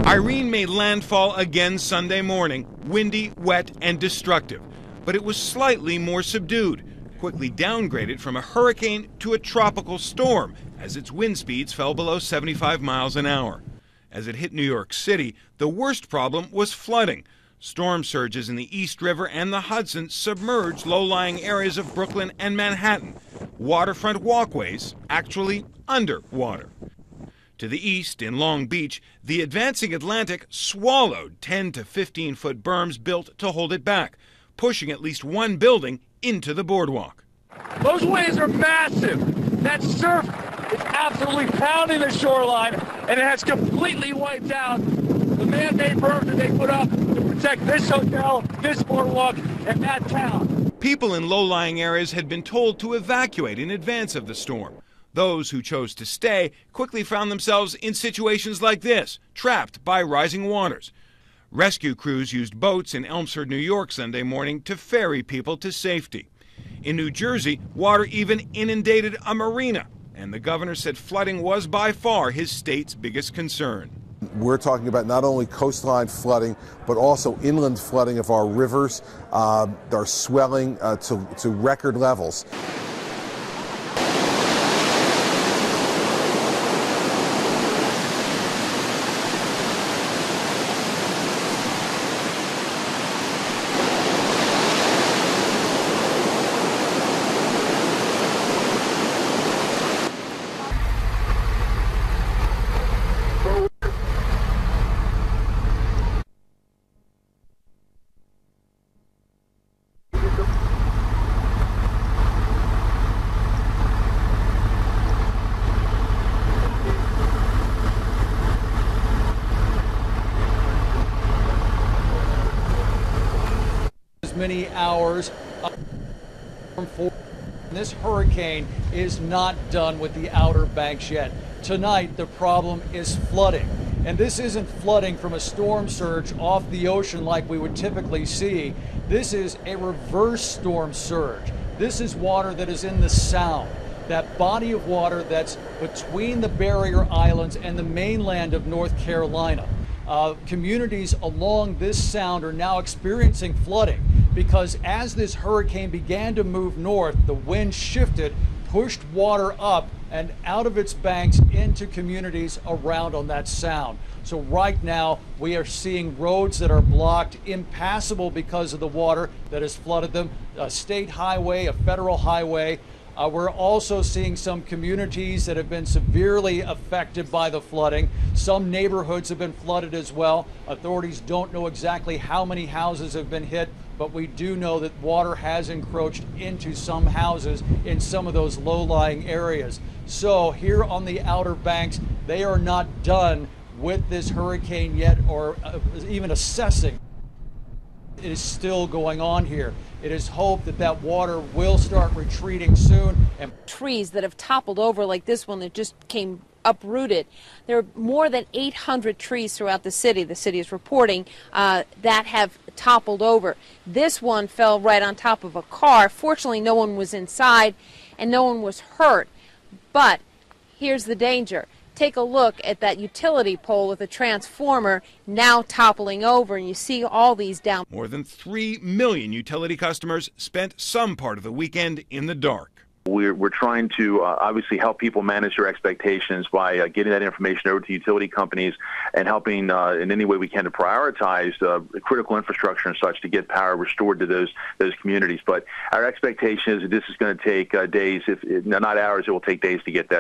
Irene made landfall again Sunday morning, windy, wet, and destructive. But it was slightly more subdued, quickly downgraded from a hurricane to a tropical storm as its wind speeds fell below 75 miles an hour. As it hit New York City, the worst problem was flooding. Storm surges in the East River and the Hudson submerged low-lying areas of Brooklyn and Manhattan. Waterfront walkways actually underwater. To the east, in Long Beach, the advancing Atlantic swallowed 10 to 15-foot berms built to hold it back, pushing at least one building into the boardwalk. Those waves are massive. That surf is absolutely pounding the shoreline, and it has completely wiped out the man-made berms that they put up to protect this hotel, this boardwalk, and that town. People in low-lying areas had been told to evacuate in advance of the storm. Those who chose to stay quickly found themselves in situations like this, trapped by rising waters. Rescue crews used boats in Elmsford, New York Sunday morning to ferry people to safety. In New Jersey, water even inundated a marina, and the governor said flooding was by far his state's biggest concern. We're talking about not only coastline flooding, but also inland flooding of our rivers. They're swelling to record levels. Many hours. This hurricane is not done with the Outer Banks yet. Tonight, the problem is flooding. And this isn't flooding from a storm surge off the ocean like we would typically see. This is a reverse storm surge. This is water that is in the Sound, that body of water that's between the barrier islands and the mainland of North Carolina. Communities along this Sound are now experiencing flooding because as this hurricane began to move north, the wind shifted, pushed water up and out of its banks into communities around on that Sound. So right now we are seeing roads that are blocked, impassable because of the water that has flooded them, a state highway, a federal highway. We're also seeing some communities that have been severely affected by the flooding. Some neighborhoods have been flooded as well. Authorities don't know exactly how many houses have been hit, but we do know that water has encroached into some houses in some of those low-lying areas. So here on the Outer Banks, they are not done with this hurricane yet or even assessing. It is still going on here. It is hoped that that water will start retreating soon. And trees that have toppled over like this one that just came uprooted. There are more than 800 trees throughout the city is reporting, that have toppled over. This one fell right on top of a car. Fortunately, no one was inside and no one was hurt. But here's the danger. Take a look at that utility pole with a transformer now toppling over, and you see all these down. More than 3 million utility customers spent some part of the weekend in the dark. We're trying to obviously help people manage their expectations by getting that information over to utility companies and helping in any way we can to prioritize critical infrastructure and such to get power restored to those communities. But our expectation is that this is going to take days, if not hours. It will take days to get that